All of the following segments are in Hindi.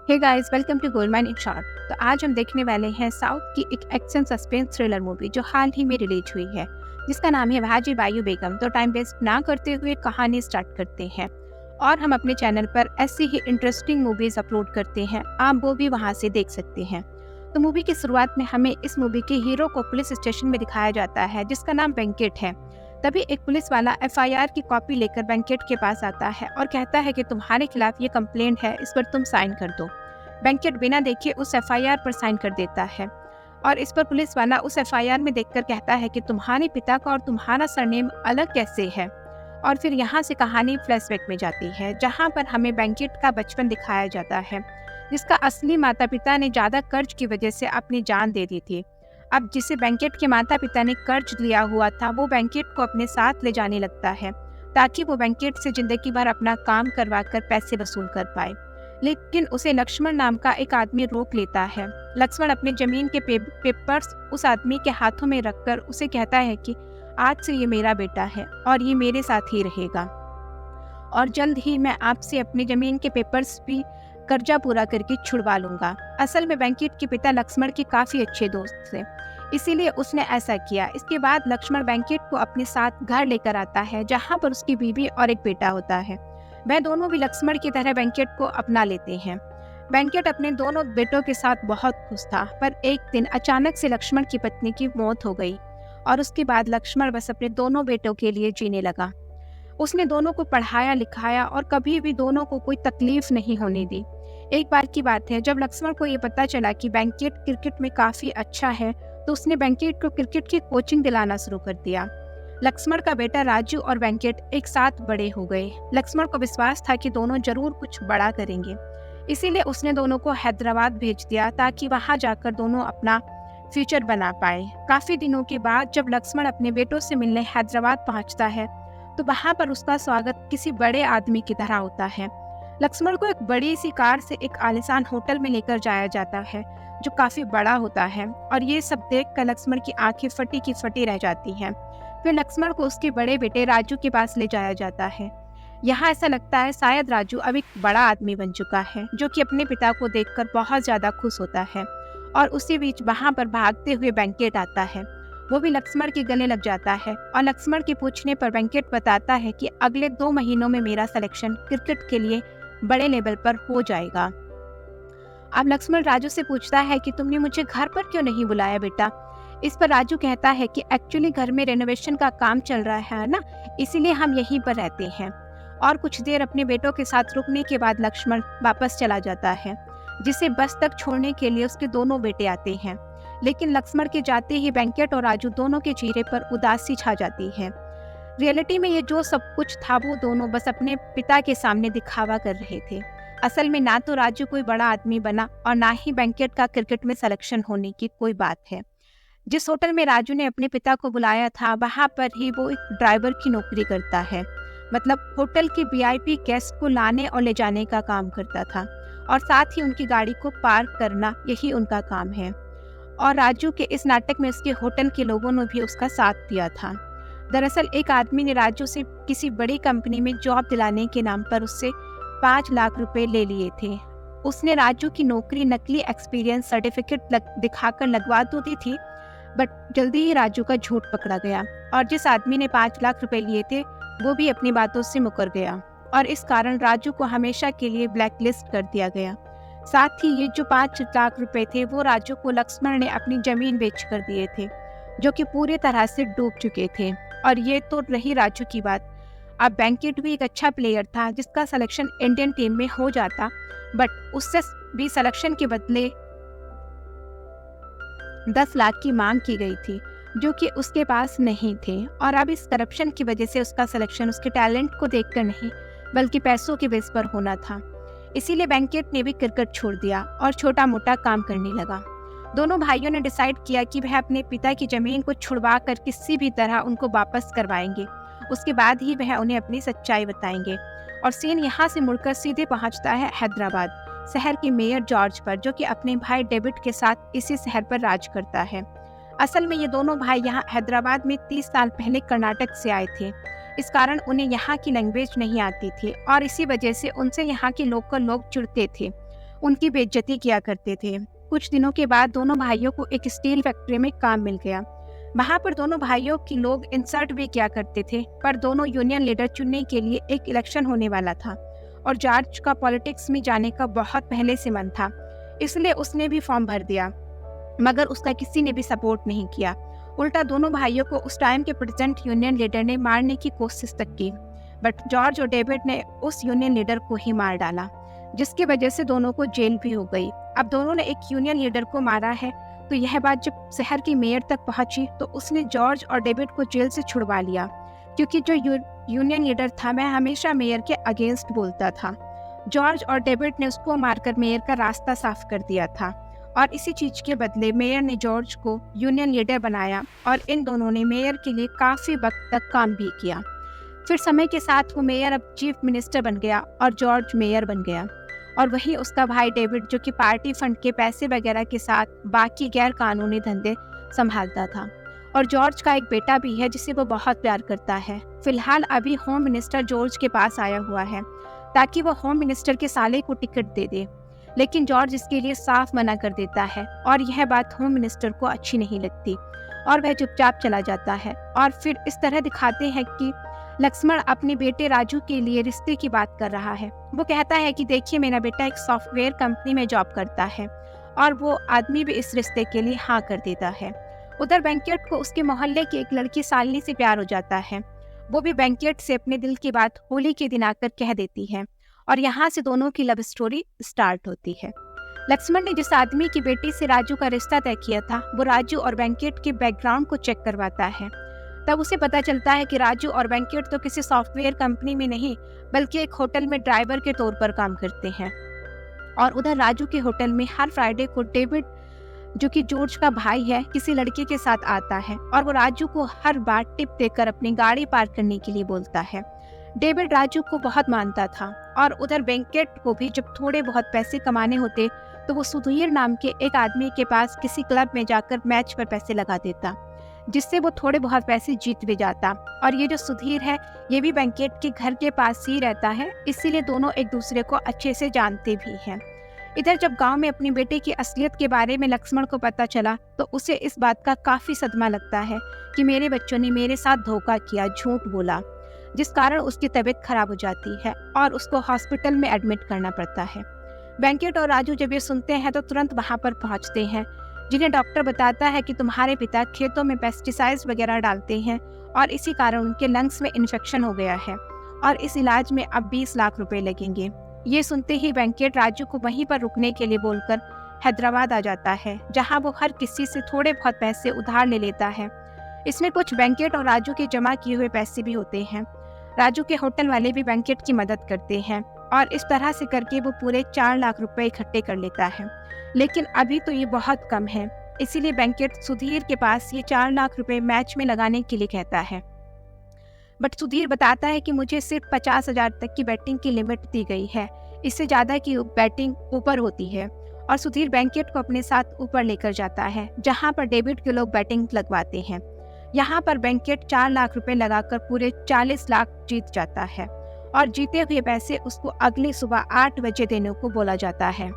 Hey guys, welcome to Goldman in short. तो आज हम देखने वाले हैं साउथ की एक एक्शन सस्पेंस थ्रिलर मूवी जो हाल ही में रिलीज हुई है, जिसका नाम है वाजी बायू बेगम। तो टाइम वेस्ट ना करते हुए कहानी स्टार्ट करते हैं। और हम अपने चैनल पर ऐसी ही इंटरेस्टिंग मूवीज अपलोड करते हैं, आप वो भी वहां से देख सकते हैं। तो मूवी की शुरुआत में हमें इस मूवी के हीरो को पुलिस स्टेशन में दिखाया जाता है, जिसका नाम वेंकट है। तभी एक पुलिस वाला एफआईआर की कॉपी लेकर वेंकट के पास आता है और कहता है कि तुम्हारे खिलाफ ये कंप्लेंट है, इस पर तुम साइन कर दो। वेंकट बिना देखे उस एफआईआर पर साइन कर देता है और इस पर पुलिस वाला उस एफआईआर में देखकर कहता है कि तुम्हारे पिता का और तुम्हारा सरनेम अलग कैसे है। और फिर यहाँ से कहानी फ्लैशबैक में जाती है, जहाँ पर हमें वेंकट का बचपन दिखाया जाता है, जिसका असली माता पिता ने ज्यादा कर्ज की वजह से अपनी जान दे दी थी। अब जिसे वेंकट के माता पिता ने कर्ज लिया हुआ था, वो वेंकट को अपने साथ ले जाने लगता है ताकि वो वेंकट से जिंदगी भर अपना काम करवा कर पैसे वसूल कर पाए। लेकिन उसे लक्ष्मण नाम का एक आदमी रोक लेता है। लक्ष्मण अपने जमीन के पेपर्स उस आदमी के हाथों में रखकर उसे कहता है कि आज से ये मेरा बेटा है और ये मेरे साथ ही रहेगा, और जल्द ही मैं आपसे अपनी जमीन के पेपर्स भी कर्जा पूरा करके छुड़वा लूंगा। असल में वेंकट के पिता लक्ष्मण के काफी अच्छे दोस्त थे, इसीलिए उसने ऐसा किया। इसके बाद लक्ष्मण वेंकट को अपने साथ घर लेकर आता है, जहाँ पर उसकी बीवी और एक बेटा होता है। वह दोनों भी लक्ष्मण की तरह वेंकट को अपना लेते हैं। वेंकट अपने दोनों बेटों के साथ बहुत खुश था, पर एक दिन अचानक से लक्ष्मण की पत्नी की मौत हो गई और उसके बाद लक्ष्मण बस अपने दोनों बेटों के लिए जीने लगा। उसने दोनों को पढ़ाया लिखाया और कभी भी दोनों को कोई तकलीफ नहीं होने दी। एक बार की बात है, जब लक्ष्मण को ये पता चला कि वेंकट क्रिकेट में काफी अच्छा है, तो उसने वेंकट को क्रिकेट की कोचिंग दिलाना शुरू कर दिया। लक्ष्मण का बेटा राजू और वेंकट एक साथ बड़े हो गए। लक्ष्मण को विश्वास था कि दोनों जरूर कुछ बड़ा करेंगे, इसीलिए उसने दोनों को हैदराबाद भेज दिया ताकि वहां जाकर दोनों अपना फ्यूचर बना पाए। काफी दिनों के बाद जब लक्ष्मण अपने बेटों से मिलने हैदराबाद पहुंचता है, तो वहां पर उसका स्वागत किसी बड़े आदमी की तरह होता है। लक्ष्मण को एक बड़ी सी कार से एक आलीशान होटल में लेकर जाया जाता है, जो काफी बड़ा होता है, और ये सब देखकर लक्ष्मण की आंखें फटी की फटी रह जाती हैं। फिर लक्ष्मण को उसके बड़े बेटे राजू के पास ले जाया जाता है। यहाँ ऐसा लगता है शायद राजू अब एक बड़ा आदमी बन चुका है, जो कि अपने पिता को देखकर बहुत ज्यादा खुश होता है। और उसी बीच वहां पर भागते हुए वेंकट आता है। वो भी लक्ष्मण के गले लग जाता है और लक्ष्मण के पूछने पर वेंकट बताता है कि अगले 2 महीनों में मेरा सिलेक्शन क्रिकेट के लिए बड़े लेवल पर हो जाएगा। अब लक्ष्मण राजू से पूछता है कि तुमने मुझे घर पर क्यों नहीं बुलाया बेटा। इस पर राजू कहता है कि एक्चुअली घर में रेनोवेशन का काम चल रहा है ना, इसीलिए हम यहीं पर रहते हैं। और कुछ देर अपने बेटों के साथ रुकने के बाद लक्ष्मण वापस चला जाता है, जिसे बस तक छोड़ने के लिए उसके दोनों बेटे आते हैं। लेकिन लक्ष्मण के जाते ही वेंकट और राजू दोनों के चेहरे पर उदासी छा जाती है। रियलिटी में ये जो सब कुछ था, वो दोनों बस अपने पिता के सामने दिखावा कर रहे थे। असल में ना तो राजू कोई बड़ा आदमी बना और ना ही वेंकट का क्रिकेट में सिलेक्शन होने की कोई बात है। जिस होटल में राजू ने अपने पिता को बुलाया था, वहां पर ही वो एक ड्राइवर की नौकरी करता है। मतलब होटल के वीआईपी गेस्ट को लाने और ले जाने का काम करता था, और साथ ही उनकी गाड़ी को पार्क करना, यही उनका काम है। और राजू के इस नाटक में उसके होटल के लोगों ने भी उसका साथ दिया था। दरअसल एक आदमी ने राजू से किसी बड़ी कंपनी में जॉब दिलाने के नाम पर उससे 5 लाख रुपए ले लिए थे। उसने राजू की नौकरी नकली एक्सपीरियंस सर्टिफिकेट दिखाकर लगवा तो दी थी, बट जल्दी ही राजू का झूठ पकड़ा गया, और जिस आदमी ने 5 लाख रुपए लिए थे, वो भी अपनी बातों से मुकर गया, और इस कारण राजू को हमेशा के लिए ब्लैकलिस्ट कर दिया गया। साथ ही ये जो 5 लाख रुपए थे, वो राजू को लक्ष्मण ने अपनी जमीन बेच कर दिए थे, जो कि पूरी तरह से डूब चुके थे। और ये तो रही राजू की बात। अब वेंकट भी एक अच्छा प्लेयर था, जिसका सिलेक्शन इंडियन टीम में हो जाता, बट उससे भी सिलेक्शन के बदले 10 लाख की मांग की गई थी, जो कि उसके पास नहीं थे। और अब इस करप्शन की वजह से उसका सिलेक्शन उसके टैलेंट को देखकर नहीं, बल्कि पैसों के बेस पर होना था। इसीलिए वेंकट ने भी क्रिकेट छोड़ दिया और छोटा मोटा काम करने लगा। दोनों भाइयों ने डिसाइड किया कि वह अपने पिता की जमीन को छुड़वा कर किसी भी तरह उनको वापस करवाएंगे। उसके बाद ही वह उन्हें अपनी सच्चाई बताएंगे। और सीन यहाँ से मुड़कर सीधे पहुँचता है हैदराबाद शहर के मेयर जॉर्ज पर, जो कि अपने भाई डेविड के साथ इसी शहर पर राज करता है। असल में ये दोनों भाई यहाँ हैदराबाद में 30 साल पहले कर्नाटक से आए थे। इस कारण उन्हें यहाँ की लैंग्वेज नहीं आती थी और इसी वजह से उनसे यहाँ के लोकल लोग चिढ़ते थे। उनकी बेइज्जती किया करते थे। कुछ दिनों के बाद दोनों भाइयों को एक स्टील फैक्ट्री में काम मिल गया। वहाँ पर दोनों भाइयों की लोग इंसल्ट भी किया करते थे, पर दोनों यूनियन लीडर चुनने के लिए एक इलेक्शन होने वाला था और जॉर्ज का पॉलिटिक्स में जाने का बहुत पहले से मन था, इसलिए उसने भी फॉर्म भर दिया, मगर उसका किसी ने भी सपोर्ट नहीं किया। उल्टा दोनों भाइयों को उस टाइम के प्रेजेंट यूनियन लीडर ने मारने की कोशिश तक की, बट जॉर्ज और डेविड ने उस यूनियन लीडर को ही मार डाला, जिसकी वजह से दोनों को जेल भी हो गई। अब दोनों ने एक यूनियन लीडर को मारा है, तो यह बात जब शहर की मेयर तक पहुंची तो उसने जॉर्ज और डेविड को जेल से छुड़वा लिया, क्योंकि जो यूनियन लीडर था वह हमेशा मेयर के अगेंस्ट बोलता था। जॉर्ज और डेविड ने उसको मारकर मेयर का रास्ता साफ कर दिया था और इसी चीज के बदले मेयर ने जॉर्ज को यूनियन लीडर बनाया और इन दोनों ने मेयर के लिए काफी वक्त तक काम भी किया। फिर समय के साथ वो मेयर अब चीफ मिनिस्टर बन गया और जॉर्ज मेयर बन गया, और वहीं उसका भाई डेविड जो कि पार्टी फंड के पैसे वगैरह के साथ बाकी गैर कानूनी धंधे संभालता था। और जॉर्ज का एक बेटा भी है जिसे वो बहुत प्यार करता है। फिलहाल अभी होम मिनिस्टर जॉर्ज के पास आया हुआ है ताकि वो होम मिनिस्टर के साले को टिकट दे दे, लेकिन जॉर्ज इसके लिए साफ मना कर देता है और यह बात होम मिनिस्टर को अच्छी नहीं लगती और वह चुपचाप चला जाता है। और फिर इस तरह दिखाते हैं कि लक्ष्मण अपने बेटे राजू के लिए रिश्ते की बात कर रहा है। वो कहता है कि देखिए, मेरा बेटा एक सॉफ्टवेयर कंपनी में जॉब करता है, और वो आदमी भी इस रिश्ते के लिए हाँ कर देता है। उधर वेंकट को उसके मोहल्ले की एक लड़की शालिनी से प्यार हो जाता है। वो भी वेंकट से अपने दिल की बात होली के दिन आकर कह देती है और यहाँ से दोनों की लव स्टोरी स्टार्ट होती है। लक्ष्मण ने जिस आदमी की बेटी से राजू का रिश्ता तय किया था, वो राजू और वेंकट के बैकग्राउंड को चेक करवाता है। तब उसे पता चलता है कि राजू और वेंकट तो किसी सॉफ्टवेयर कंपनी में नहीं, बल्कि एक होटल में ड्राइवर के तौर पर काम करते हैं। और उधर राजू के होटल में हर फ्राइडे को डेविड, जो कि जॉर्ज का भाई है, किसी लड़के के साथ आता है और वो राजू को हर बार टिप देकर अपनी गाड़ी पार्क करने के लिए बोलता है। डेविड राजू को बहुत मानता था और उधर वेंकट को भी जब थोड़े बहुत पैसे कमाने होते तो वो सुधीर नाम के एक आदमी के पास किसी क्लब में जाकर मैच पर पैसे लगा देता, जिससे वो थोड़े बहुत पैसे जीत भी जाता। और ये जो सुधीर है, ये भी वेंकट के घर के पास ही रहता है, इसीलिए दोनों एक दूसरे को अच्छे से जानते भी हैं। इधर जब गांव में अपने बेटे की असलियत के बारे में लक्ष्मण को पता चला तो उसे इस बात का काफी सदमा लगता है कि मेरे बच्चों ने मेरे साथ धोखा किया, झूठ बोला, जिस कारण उसकी तबीयत खराब हो जाती है और उसको हॉस्पिटल में एडमिट करना पड़ता है। वेंकट और राजू जब ये सुनते हैं तो तुरंत वहां पर पहुंचते हैं, जिन्हें डॉक्टर बताता है कि तुम्हारे पिता खेतों में पेस्टिसाइड्स वगैरह डालते हैं और इसी कारण उनके लंग्स में इन्फेक्शन हो गया है और इस इलाज में अब 20 लाख रुपए लगेंगे। ये सुनते ही वेंकट राजू को वहीं पर रुकने के लिए बोलकर हैदराबाद आ जाता है, जहां वो हर किसी से थोड़े बहुत पैसे उधार ले लेता है। इसमें कुछ वेंकट और राजू के जमा किए हुए पैसे भी होते हैं। राजू के होटल वाले भी वेंकट की मदद करते हैं और इस तरह से करके वो पूरे 4 लाख रुपए इकट्ठे कर लेता है। लेकिन अभी तो ये बहुत कम है, इसीलिए वेंकट सुधीर के पास ये 4 लाख रुपए मैच में लगाने के लिए कहता है। बट सुधीर बताता है कि मुझे सिर्फ 50,000 तक की बैटिंग की लिमिट दी गई है, इससे ज़्यादा की बैटिंग ऊपर होती है। और सुधीर वेंकट को अपने साथ ऊपर लेकर जाता है, जहां पर डेविड के लोग बैटिंग लगवाते हैं। यहाँ पर वेंकट 4 लाख रुपए लगाकर पूरे 40 लाख जीत जाता है और जीते हुए पैसे उसको अगली सुबह 8 बजे देने को बोला जाता है।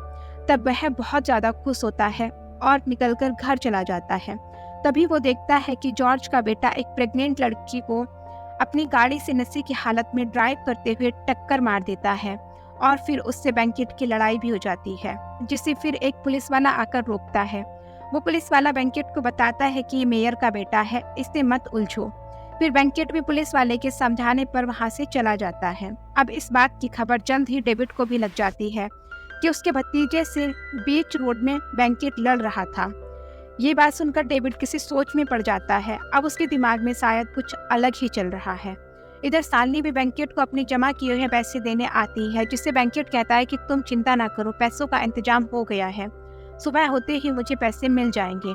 तब वह बहुत ज़्यादा खुश होता है और निकलकर घर चला जाता है। तभी वो देखता है कि जॉर्ज का बेटा एक प्रेग्नेंट लड़की को अपनी गाड़ी से नशे की हालत में ड्राइव करते हुए टक्कर मार देता है और फिर उससे वेंकट की लड़ाई भी हो जाती है, जिसे फिर एक पुलिस वाला आकर रोकता है। वो पुलिस वाला वेंकट को बताता है कि ये मेयर का बेटा है, इससे मत उलझो। फिर वेंकट भी पुलिस वाले के समझाने पर वहां से चला जाता है। अब इस बात की खबर जल्द ही डेविड को भी लग जाती है कि उसके भतीजे से बीच रोड में वेंकट लड़ रहा था। ये बात सुनकर डेविड किसी सोच में पड़ जाता है। अब उसके दिमाग में शायद कुछ अलग ही चल रहा है। इधर शालिनी भी वेंकट को अपनी जमा किए हुए पैसे देने आती है, जिससे वेंकट कहता है कि तुम चिंता ना करो, पैसों का इंतजाम हो गया है, सुबह होते ही मुझे पैसे मिल जाएंगे।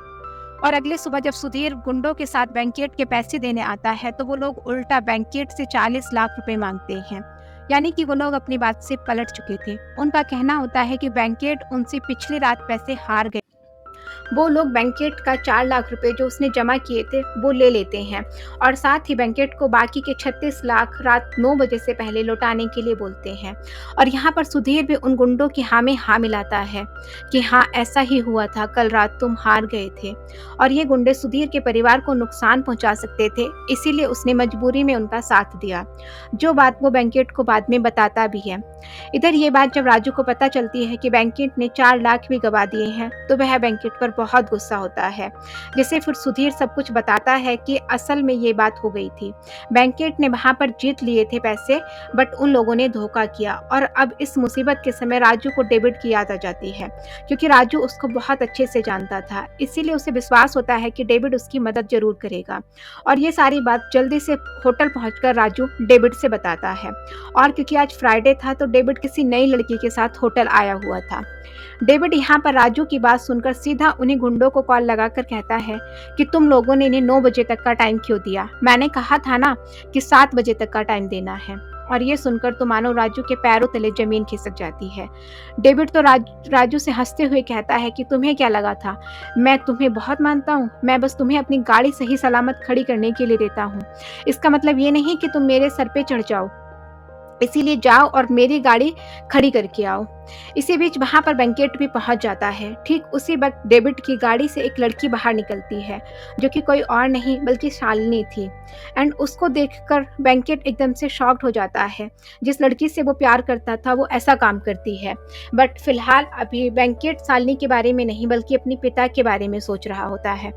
और अगले सुबह जब सुधीर गुंडों के साथ वेंकट के पैसे देने आता है तो वो लोग उल्टा वेंकट से 40 लाख रुपए मांगते हैं, यानी कि वो लोग अपनी बात से पलट चुके थे। उनका कहना होता है कि वेंकट उनसे पिछली रात पैसे हार गए वो लोग बैंकेट का 4 लाख रुपए जो उसने जमा किए थे वो ले लेते हैं और साथ ही बैंकेट को बाकी के 36 लाख रात 9 बजे से पहले लौटाने के लिए बोलते हैं। और यहाँ पर सुधीर भी उन गुंडों की हाँ में हाँ मिलाता है कि हाँ ऐसा ही हुआ था, कल रात तुम हार गए थे और ये गुंडे सुधीर के परिवार को नुकसान पहुंचा सकते थे, इसीलिए उसने मजबूरी में उनका साथ दिया। जो बात वो बैंकेट को बाद में बताता भी है। इधर ये बात जब राजू को पता चलती है कि बैंकेट ने 4 लाख भी गवा दिए हैं तो वह बैंकेट पर बहुत गुस्सा होता है, जिसे फिर सुधीर सब कुछ बताता है कि असल में ये बात हो गई थी। बैंकेट ने वहां पर जीत लिए थे पैसे, बट उन लोगों ने धोखा किया और अब इस मुसीबत के समय राजू को डेविड की याद आ जाती है, क्योंकि राजू उसको बहुत अच्छे से जानता था, इसीलिए उसे विश्वास होता है कि डेविड उसकी मदद जरूर करेगा। और ये सारी बात जल्दी से होटल पहुंचकर राजू डेविड से बताता है। और क्योंकि आज फ्राइडे था तो डेविड किसी नई लड़की के साथ होटल आया हुआ था। डेविड यहाँ पर राजू की बात सुनकर सीधा उन्हीं गुंडों को कॉल लगाकर कहता है कि तुम लोगों ने इन्हें 9 बजे तक का टाइम क्यों दिया? मैंने कहा था ना कि 7 बजे तक का टाइम देना है। और ये सुनकर तो मानो राजू के पैरों तले जमीन खिसक जाती है। डेविड तो राजू से हंसते हुए कहता है कि तुम्हें क्या लगा था, मैं तुम्हें बहुत मानता हूँ, मैं बस तुम्हें अपनी गाड़ी सही सलामत खड़ी करने के लिए देता हूँ। इसका मतलब ये नहीं कि तुम मेरे सर पे चढ़ जाओ, इसीलिए जाओ और मेरी गाड़ी खड़ी करके आओ। इसी बीच वहां पर बैंकेट भी पहुंच जाता है। ठीक उसी वक्त डेविड की गाड़ी से एक लड़की बाहर निकलती है, जो कि कोई और नहीं बल्कि शालिनी थी। एंड उसको देखकर बैंकेट एकदम से शॉक्ड हो जाता है। जिस लड़की से वो प्यार करता था वो ऐसा काम करती है। बट फिलहाल अभी बैंकेट शालिनी के बारे में नहीं बल्कि अपने पिता के बारे में सोच रहा होता है।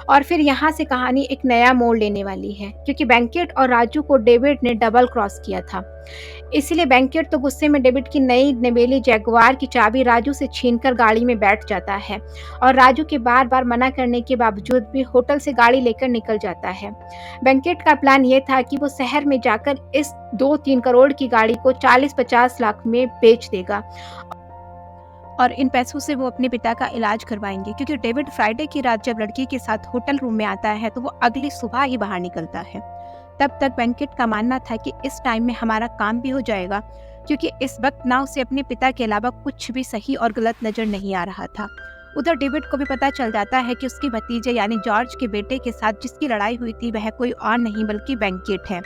और फिर यहाँ से कहानी एक नया मोड़ लेने वाली है, क्योंकि बैंकेट और राजू को डेविड ने डबल क्रॉस किया था। इसलिए बैंकेट तो गुस्से में डेविड की नई नवेली जैगुआर की चाबी राजू से छीनकर गाड़ी में बैठ जाता है और राजू के बार बार मना करने के बावजूद भी होटल से गाड़ी लेकर निकल जाता है। बैंकेट का प्लान ये था कि वो शहर में जाकर इस 2-3 करोड़ की गाड़ी को 40-50 लाख में बेच देगा और इन पैसों से वो अपने पिता का इलाज करवाएंगे, क्योंकि डेविड फ्राइडे की रात जब लड़की के साथ होटल रूम में आता है तो वो अगली सुबह ही बाहर निकलता है। तब तक बैंकेट का मानना था कि इस टाइम में हमारा काम भी हो जाएगा, क्योंकि इस वक्त ना उसे अपने पिता के अलावा कुछ भी सही और गलत नजर नहीं आ रहा था। उधर डेविड को भी पता चल जाता है कि उसके भतीजे यानी जॉर्ज के बेटे के साथ जिसकी लड़ाई हुई थी वह कोई और नहीं बल्कि बैंकेट है,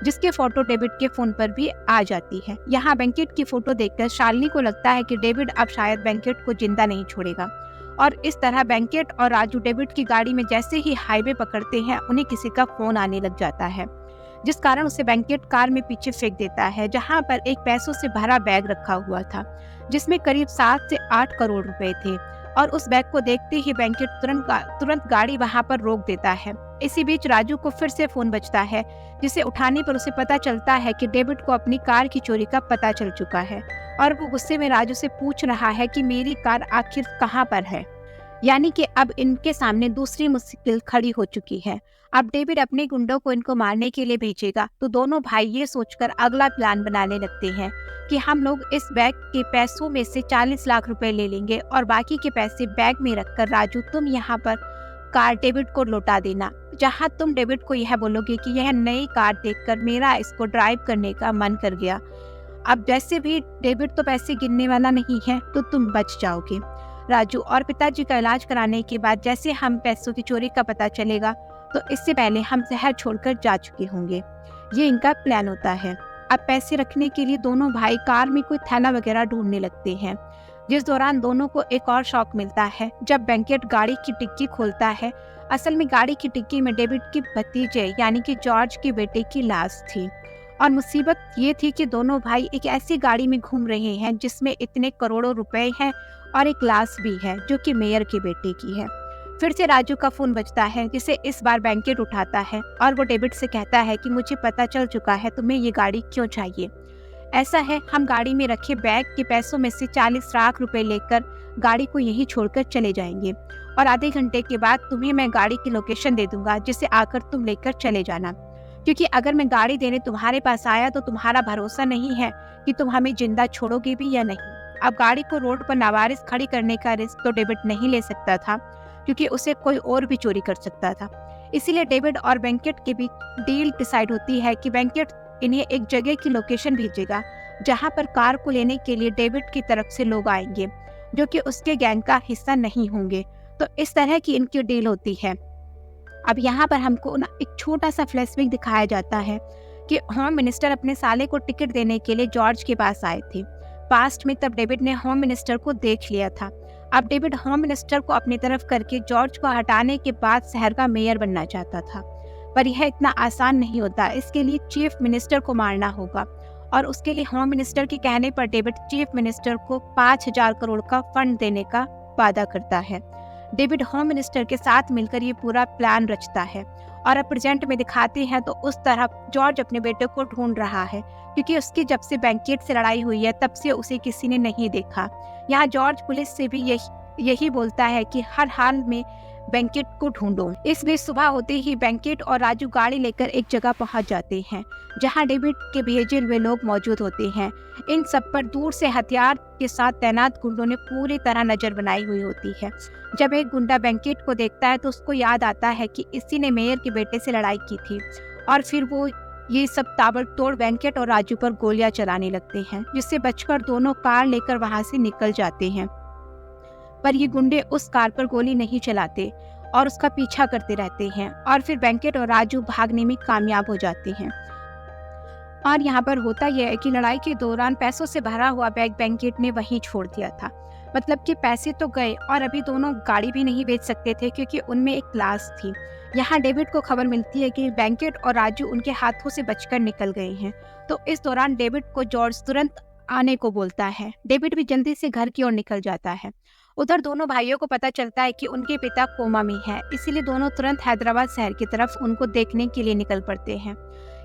जिसके फोटो डेविड के फोन पर भी आ जाती है। यहाँ बैंकेट की फोटो देखकर शालिनी को लगता है कि डेविड अब शायद बैंकेट को जिंदा नहीं छोड़ेगा और इस तरह बैंकेट और राजू डेविड की गाड़ी में जैसे ही हाईवे पकड़ते हैं उन्हें किसी का फोन आने लग जाता है, जिस कारण उसे बैंकेट कार में पीछे फेंक देता है, जहां पर एक पैसों से भरा बैग रखा हुआ था जिसमें करीब 7 से 8 करोड़ रुपए थे। और उस बैग को देखते ही बैंकेट तुरंत गाड़ी वहां पर रोक देता है। इसी बीच राजू को फिर से फोन बजता है, जिसे उठाने पर उसे पता चलता है कि डेविड को अपनी कार की चोरी का पता चल चुका है और वो गुस्से में राजू से पूछ रहा है कि मेरी कार आखिर कहाँ पर है। यानी कि अब इनके सामने दूसरी मुश्किल खड़ी हो चुकी है। अब डेविड अपने गुंडों को इनको मारने के लिए भेजेगा, तो दोनों भाई ये सोचकर अगला प्लान बनाने लगते हैं कि हम लोग इस बैग के पैसों में से 40 लाख रुपए ले लेंगे और बाकी के पैसे बैग में रखकर राजू तुम यहाँ पर कार डेविड को लौटा देना, जहाँ तुम डेविड को यह बोलोगे कि यह नई कार देखकर मेरा इसको ड्राइव करने का मन कर गया। अब जैसे भी डेविड तो पैसे गिनने वाला नहीं है तो तुम बच जाओगे। राजू और पिताजी का इलाज कराने के बाद जैसे हम पैसों की चोरी का पता चलेगा तो इससे पहले हम शहर छोड़कर जा चुके होंगे। ये इनका प्लान होता है। अब पैसे रखने के लिए दोनों भाई कार में कोई थैला वगैरह ढूंढने लगते हैं, जिस दौरान दोनों को एक और शॉक मिलता है जब बैंकेट गाड़ी की डिक्की खोलता है। असल में गाड़ी की डिक्की में डेविड के भतीजे यानी कि जॉर्ज के बेटे की लाश थी और मुसीबत ये थी कि दोनों भाई एक ऐसी गाड़ी में घूम रहे हैं जिसमें इतने करोड़ों रुपए हैं और एक लाश भी है जो कि मेयर के बेटे की है। फिर से राजू का फोन बजता है, जिसे इस बार बैंकेट उठाता है और वो डेविड से कहता है कि मुझे पता चल चुका है तुम्हें ये गाड़ी क्यों चाहिए। ऐसा है, हम गाड़ी में रखे बैग के पैसों में से 40 लाख रुपए लेकर गाड़ी को यहीं छोड़कर चले जाएंगे और आधे घंटे के बाद तुम्हें मैं गाड़ी की लोकेशन दे दूंगा, जिसे आकर तुम लेकर चले जाना, क्योंकि अगर मैं गाड़ी देने तुम्हारे पास आया तो तुम्हारा भरोसा नहीं है कि तुम हमें जिंदा छोड़ोगे भी या नहीं। अब गाड़ी को रोड पर नावारिस खड़ी करने का रिस्क तो डेविड नहीं ले सकता था, क्योंकि उसे कोई और भी चोरी कर सकता था। इसीलिए डेविड और बैंकेट के बीच डील डिसाइड होती है कि बैंकेट इन्हें एक जगह की लोकेशन भेजेगा जहां पर कार को लेने के लिए डेविड की तरफ से लोग आएंगे जो कि उसके गैंग का हिस्सा नहीं होंगे। तो इस तरह की इनकी डील होती है। अब यहाँ पर हमको ना एक छोटा सा फ्लैशबैक दिखाया जाता है कि होम मिनिस्टर अपने साले को टिकट देने के लिए जॉर्ज के पास आए थे। पास्ट में तब डेविड ने होम मिनिस्टर को देख लिया था। अब डेविड होम मिनिस्टर को अपनी तरफ करके जॉर्ज को हटाने के बाद शहर का मेयर बनना चाहता था, पर यह इतना आसान नहीं होता। इसके लिए चीफ मिनिस्टर को मारना होगा और उसके लिए होम मिनिस्टर के कहने पर डेविड चीफ मिनिस्टर को 5,000 करोड़ का फंड देने का वादा करता है। डेविड होम मिनिस्टर के साथ मिलकर ये पूरा प्लान रचता है और अब प्रेजेंट में दिखाते हैं तो उस तरह जॉर्ज अपने बेटे को ढूंढ रहा है, क्योंकि उसकी जब से बैंकेट से लड़ाई हुई है तब से उसे किसी ने नहीं देखा। यहाँ जॉर्ज पुलिस से भी यही बोलता है कि हर हाल में बैंकेट को ढूंढो। इस बीच सुबह होते ही बैंकेट और राजू गाड़ी लेकर एक जगह पहुंच जाते हैं जहां डेविड के भेजे हुए लोग मौजूद होते हैं। इन सब पर दूर से हथियार के साथ तैनात गुंडों ने पूरी तरह नजर बनाई हुई होती है। जब एक गुंडा बैंकेट को देखता है तो उसको याद आता है कि इसी ने मेयर के बेटे से लड़ाई की थी और फिर वो ये सब ताबड़तोड़ बैंकेट और राजू पर गोलियां चलाने लगते हैं, जिससे बचकर दोनों कार लेकर वहां से निकल जाते हैं। पर ये गुंडे उस कार पर गोली नहीं चलाते और उसका पीछा करते रहते हैं और फिर बैंकेट और राजू भागने में कामयाब हो जाते हैं। और यहाँ पर होता यह है कि लड़ाई के दौरान पैसों से भरा हुआ बैग बैंकेट ने वहीं छोड़ दिया था। मतलब कि पैसे तो गए और अभी दोनों गाड़ी भी नहीं बेच सकते थे क्योंकि उनमें एक लाश थी। यहाँ डेविड को खबर मिलती है कि बैंकेट और राजू उनके हाथों से बचकर निकल गए हैं। तो इस दौरान डेविड को जॉर्ज तुरंत आने को बोलता है। डेविड भी जल्दी से घर की ओर निकल जाता है। उधर दोनों भाइयों को पता चलता है कि उनके पिता कोमा में है, इसीलिए दोनों तुरंत हैदराबाद शहर की तरफ उनको देखने के लिए निकल पड़ते हैं।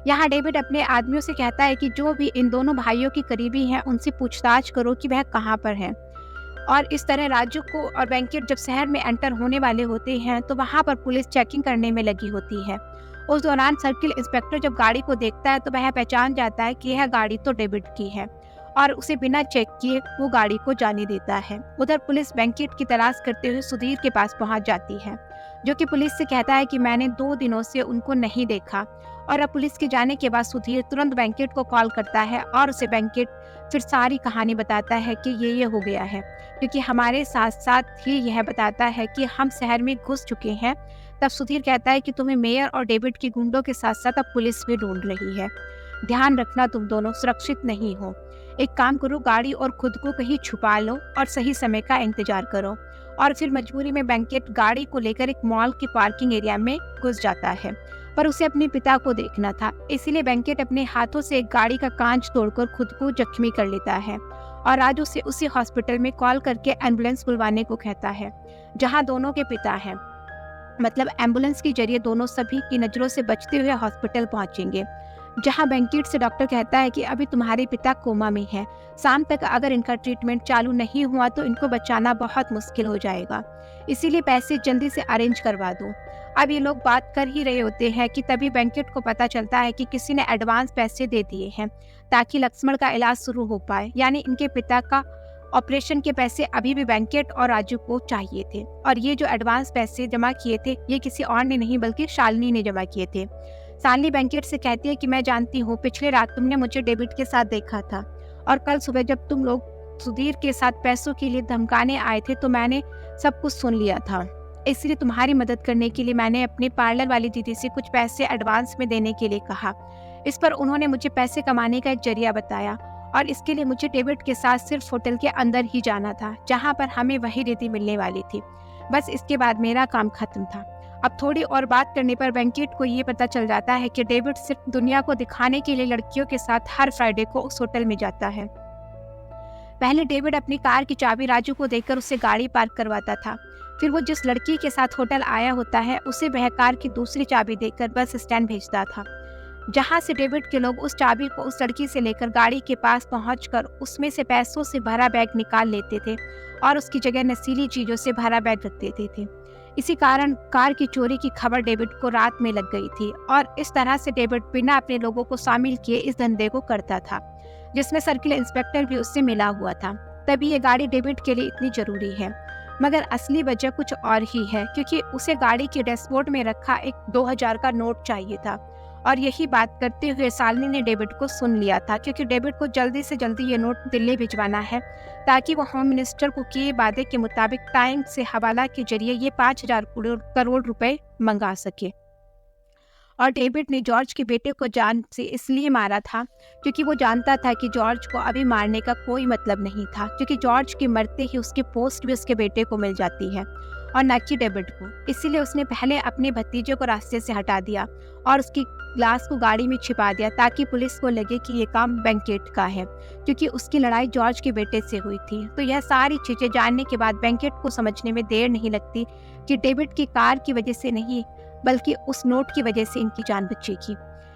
यहाँ डेविड अपने आदमियों से कहता है कि जो भी इन दोनों भाइयों की करीबी हैं उनसे पूछताछ करो कि वह कहाँ पर है। और इस तरह राजू को और बैंकेट जब शहर में एंटर होने वाले होते हैं तो वहाँ पर पुलिस चेकिंग करने में लगी होती है। उस दौरान सर्किल इंस्पेक्टर जब गाड़ी को देखता है तो वह पहचान जाता है कि यह गाड़ी तो डेविड की है और उसे बिना चेक किए वो गाड़ी को जाने देता है। उधर पुलिस बैंकेट की तलाश करते हुए सुधीर के पास पहुंच जाती है, जो कि पुलिस से कहता है कि मैंने 2 दिनों से उनको नहीं देखा। और अब पुलिस के जाने के बाद सुधीर तुरंत बैंकेट को कॉल करता है और उसे बैंकेट फिर सारी कहानी बताता है कि ये हो गया है, क्योंकि हमारे साथ साथ ही यह बताता है कि हम शहर में घुस चुके हैं। तब सुधीर कहता है कि तुम्हें मेयर और डेविड की गुंडों के साथ साथ अब पुलिस भी ढूंढ रही है। ध्यान रखना, तुम दोनों सुरक्षित नहीं हो। एक काम करो, गाड़ी और खुद को कहीं छुपा लो और सही समय का इंतजार करो। और फिर मजबूरी में बैंकेट गाड़ी को लेकर एक मॉल के पार्किंग एरिया में घुस जाता है, पर उसे अपने पिता को देखना था, इसीलिए बैंकेट अपने हाथों से एक गाड़ी का कांच तोड़कर खुद को जख्मी कर लेता है और राजू से उसी हॉस्पिटल में कॉल करके एम्बुलेंस बुलवाने को कहता है जहां दोनों के पिता हैं। मतलब एम्बुलेंस के जरिए दोनों सभी की नजरों से बचते हुए हॉस्पिटल पहुंचेंगे, जहां बैंकेट से डॉक्टर कहता है कि अभी तुम्हारे पिता कोमा में है, शाम तक अगर इनका ट्रीटमेंट चालू नहीं हुआ तो इनको बचाना बहुत मुश्किल हो जाएगा, इसीलिए पैसे जल्दी से अरेंज करवा दो। अब ये लोग बात कर ही रहे होते हैं कि तभी बैंकेट को पता चलता है कि किसी ने एडवांस पैसे दे दिए हैं ताकि लक्ष्मण का इलाज शुरू हो पाए। यानी इनके पिता का ऑपरेशन के पैसे अभी भी बैंकेट और राजू को चाहिए थे और ये जो एडवांस पैसे जमा किए थे ये किसी और ने नहीं बल्कि शालिनी ने जमा किए थे। शालिनी बैंकेट से कहती है कि मैं जानती हूँ, पिछले रात तुमने मुझे डेविड के साथ देखा था और कल सुबह जब तुम लोग सुधीर के साथ पैसों के लिए धमकाने आए थे तो मैंने सब कुछ सुन लिया था, इसलिए तुम्हारी मदद करने के लिए मैंने अपने पार्लर वाली दीदी से कुछ पैसे एडवांस में देने के लिए कहा। इस पर उन्होंने मुझे पैसे कमाने का एक जरिया बताया और इसके लिए मुझे डेविड के साथ सिर्फ होटल के अंदर ही जाना था जहाँ पर हमें वही दीदी मिलने वाली थी। बस इसके बाद मेरा काम खत्म था। अब थोड़ी और बात करने पर बैंकेट को ये पता चल जाता है कि डेविड सिर्फ दुनिया को दिखाने के लिए लड़कियों के साथ हर फ्राइडे को उस होटल में जाता है। पहले डेविड अपनी कार की चाबी राजू को देकर उसे गाड़ी पार्क करवाता था, फिर वो जिस लड़की के साथ होटल आया होता है उसे वह कार की दूसरी चाबी देकर बस स्टैंड भेजता था, जहां से डेविड के लोग उस चाबी को उस लड़की से लेकर गाड़ी के पास पहुंचकर उसमें से पैसों से भरा बैग निकाल लेते थे और उसकी जगह नशीली चीजों से भरा बैग रख देते थे। इसी कारण कार की चोरी की खबर डेविड को रात में लग गई थी और इस तरह से डेविड बिना अपने लोगों को शामिल किए इस धंधे को करता था, जिसमें सर्किल इंस्पेक्टर भी उससे मिला हुआ था। तभी ये गाड़ी डेविड के लिए इतनी जरूरी है, मगर असली वजह कुछ और ही है, क्योंकि उसे गाड़ी के डैशबोर्ड में रखा एक 2000 का नोट चाहिए था और यही बात करते हुए शालिनी ने डेविड को सुन लिया था, क्योंकि डेविड को जल्दी से जल्दी ये नोट दिल्ली भिजवाना है ताकि वो होम मिनिस्टर को किए वादे के मुताबिक टाइम से हवाला के जरिए ये 5,000 करोड़ रुपए मंगा सके। और डेविड ने जॉर्ज के बेटे को जान से इसलिए मारा था क्योंकि वो जानता था कि जॉर्ज को अभी मारने का कोई मतलब नहीं था, क्योंकि जॉर्ज के मरते ही उसकी पोस्ट भी उसके बेटे को मिल जाती है और न कि डेविड को। इसीलिए उसने पहले अपने भतीजे को रास्ते से हटा दिया और उसकी लाश को गाड़ी में छिपा दिया ताकि पुलिस को लगे कि ये काम बेंकेट का है, क्योंकि उसकी लड़ाई जॉर्ज के बेटे से हुई थी। तो यह सारी चीजें जानने के बाद बेंकेट को समझने में देर नहीं लगती कि डेविड की कार की वजह से नहीं बल्कि उस नोट की वजह से इनकी जान बचेगी।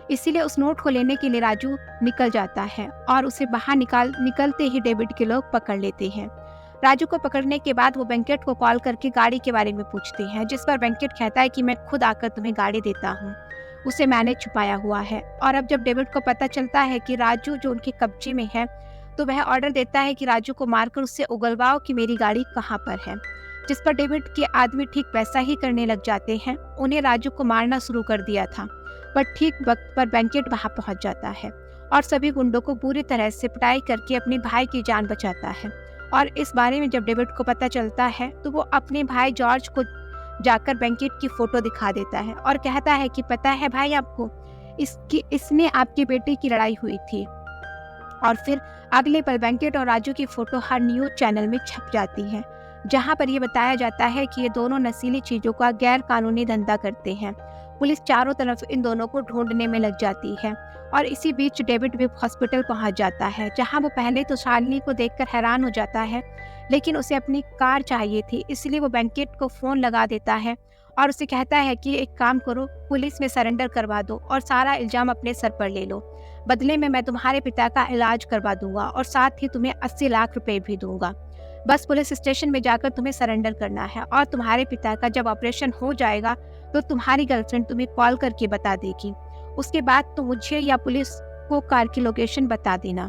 इसीलिए उस नोट को लेने के लिए राजू निकल जाता है और उसे बाहर निकलते ही डेविड के लोग पकड़ लेते हैं। राजू को पकड़ने के बाद वो वेंकट को कॉल करके गाड़ी के बारे में पूछते हैं, जिस पर वेंकट कहता है कि मैं खुद आकर तुम्हें गाड़ी देता हूँ, उसे मैंने छुपाया हुआ है। और अब जब डेविड को पता चलता है कि राजू जो उनके कब्जे में है, तो वह ऑर्डर देता है कि राजू को मारकर उससे उगलवाओ कि मेरी गाड़ी कहाँ पर है, जिस पर डेविड के आदमी ठीक वैसा ही करने लग जाते हैं। उन्हें राजू को मारना शुरू कर दिया था, पर ठीक वक्त पर वेंकट वहां पहुंच जाता है और सभी गुंडों को पूरी तरह से पिटाई करके अपने भाई की जान बचाता है। और इस बारे में जब डेविड को पता चलता है तो वो अपने भाई जॉर्ज को जाकर वेंकट की फोटो दिखा देता है और कहता है कि पता है भाई आपको, इसने आपके बेटे की लड़ाई हुई थी। और फिर अगले पल वेंकट और राजू की फोटो हर न्यूज चैनल में छप जाती है, जहां पर यह बताया जाता है कि ये दोनों नशीली चीजों का गैर कानूनी धंधा करते हैं। पुलिस चारों तरफ इन दोनों को ढूंढने में लग जाती है और इसी बीच डेविड भी हॉस्पिटल पहुंच जाता है, जहां वो पहले तो शालिनी को देखकर हैरान हो जाता है, लेकिन उसे अपनी कार चाहिए थी, इसलिए वो वेंकट को फोन लगा देता है और उसे कहता है कि एक काम करो, पुलिस में सरेंडर करवा दो और सारा इल्जाम अपने सर पर ले लो। बदले में मैं तुम्हारे पिता का इलाज करवा दूंगा और साथ ही तुम्हें 80 लाख रुपए भी दूंगा। बस पुलिस स्टेशन में जाकर तुम्हें सरेंडर करना है और तुम्हारे पिता का जब ऑपरेशन हो जाएगा तो तुम्हारी गर्लफ्रेंड तुम्हें कॉल करके बता देगी। उसके बाद तो मुझे या पुलिस को कार की लोकेशन बता देना।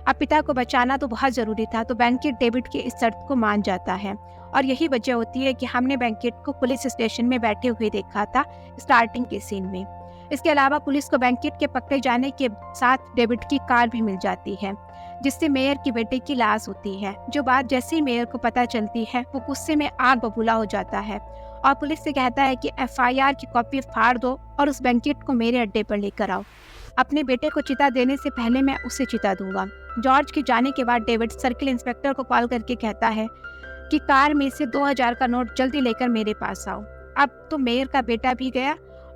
अब पिता को बचाना तो बहुत जरूरी था, तो वेंकट डेविड की इस शर्त को मान जाता है और यही वजह होती है कि हमने वेंकट को पुलिस स्टेशन में बैठे हुए देखा था स्टार्टिंग के सीन में। इसके अलावा पुलिस को वेंकट के पकड़े जाने के साथ डेविड की कार भी मिल जाती है, जिससे मेयर की बेटे की लाश होती है। जो बात जैसे ही मेयर को पता चलती है, वो गुस्से में आग बबूला हो जाता है और पुलिस से कहता है कि FIR की कॉपी फाड़ दो और उस वेंकट को मेरे अड्डे पर लेकर आओ। अपने बेटे को चिता देने से पहले मैं उसे चिता दूंगा। जॉर्ज के जाने के बाद डेविड सर्किल इंस्पेक्टर को कॉल करके कहता है कि कार में से 2000 का नोट जल्दी लेकर मेरे पास आओ। अब तो मेयर का बेटा भी गया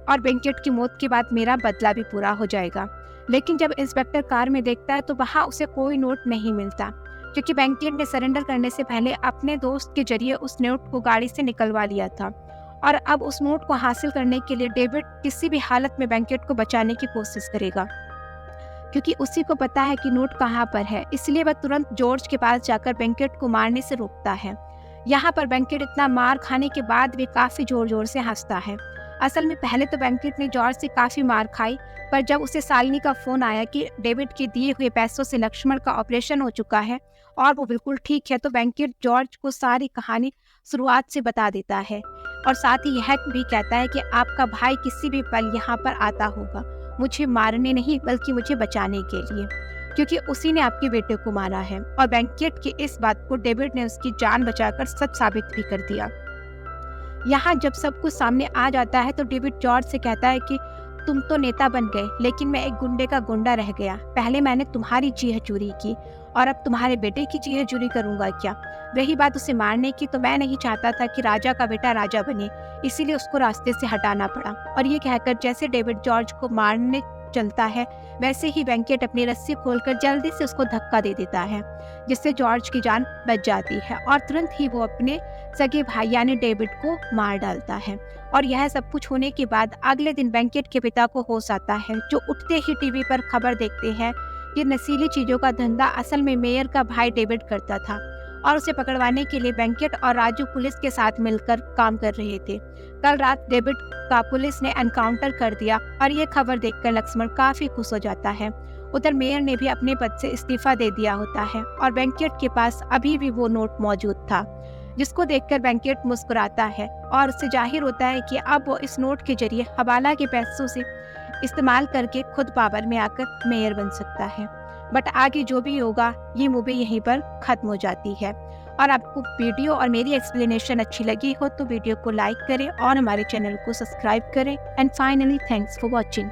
और वेंकट की मौत के बाद मेरा बदला भी पूरा हो जाएगा। लेकिन जब इंस्पेक्टर कार में देखता है तो वहाँ उसे कोई नोट नहीं मिलता, क्योंकि वेंकट ने सरेंडर करने से पहले अपने दोस्त के जरिए उस नोट को गाड़ी से निकलवा लिया था और अब उस नोट को हासिल करने के लिए डेविड किसी भी हालत में वेंकट को बचाने की कोशिश करेगा, क्योंकि उसी को पता है कि नोट कहाँ पर है। इसलिए वह तुरंत जॉर्ज के पास जाकर वेंकट को मारने से रोकता है। यहाँ पर वेंकट इतना मार खाने के बाद भी काफी जोर जोर से हंसता है। असल में पहले तो वेंकट ने जॉर्ज से काफी मार खाई, पर जब उसे शालिनी का फोन आया कि डेविड के दिए हुए पैसों से लक्ष्मण का ऑपरेशन हो चुका है और वो बिल्कुल ठीक है, तो वेंकट जॉर्ज को सारी कहानी शुरुआत से बता देता है और साथ ही यह भी कहता है कि आपका भाई किसी भी पल यहाँ पर आता होगा, मुझे मारने नहीं बल्कि मुझे बचाने के लिए, क्योंकि उसी ने आपके बेटे को मारा है। और वेंकट की इस बात को डेविड ने उसकी जान बचाकर सच साबित भी कर दिया। यहाँ जब सब कुछ सामने आ जाता है तो डेविड जॉर्ज से कहता है कि तुम तो नेता बन गए, लेकिन मैं एक गुंडे का गुंडा रह गया। पहले मैंने तुम्हारी चीज़ चोरी की और अब तुम्हारे बेटे की चीज़ चोरी करूंगा क्या? रही बात उसे मारने की, तो मैं नहीं चाहता था कि राजा का बेटा राजा बने, इसीलिए उसको रास्ते से हटाना पड़ा। और ये कहकर जैसे डेविड जॉर्ज को मारने चलता है, वैसे ही वेंकट अपनी रस्सी खोलकर जल्दी से उसको धक्का दे देता है, जिससे जॉर्ज की जान बच जाती है और तुरंत ही वो अपने सगे भाई यानी डेविड को मार डालता है। और यह सब कुछ होने के बाद अगले दिन वेंकट के पिता को होश आता है, जो उठते ही टीवी पर खबर देखते हैं कि नशीली चीजों का धंधा असल में मेयर का भाई डेविड करता था और उसे पकड़वाने के लिए वेंकट और राजू पुलिस के साथ मिलकर काम कर रहे थे। कल रात डेविड का पुलिस ने एनकाउंटर कर दिया और ये खबर देखकर लक्ष्मण काफी खुश हो जाता है। उधर मेयर ने भी अपने पद से इस्तीफा दे दिया होता है और वेंकट के पास अभी भी वो नोट मौजूद था, जिसको देखकर वेंकट मुस्कुराता है और उससे जाहिर होता है कि अब वो इस नोट के जरिए हवाला के पैसों से इस्तेमाल करके खुद पावर में आकर मेयर बन सकता है। बट आगे जो भी होगा, ये मूवी यहीं पर ख़त्म हो जाती है। और आपको वीडियो और मेरी एक्सप्लेनेशन अच्छी लगी हो तो वीडियो को लाइक करें और हमारे चैनल को सब्सक्राइब करें। And finally thanks for watching.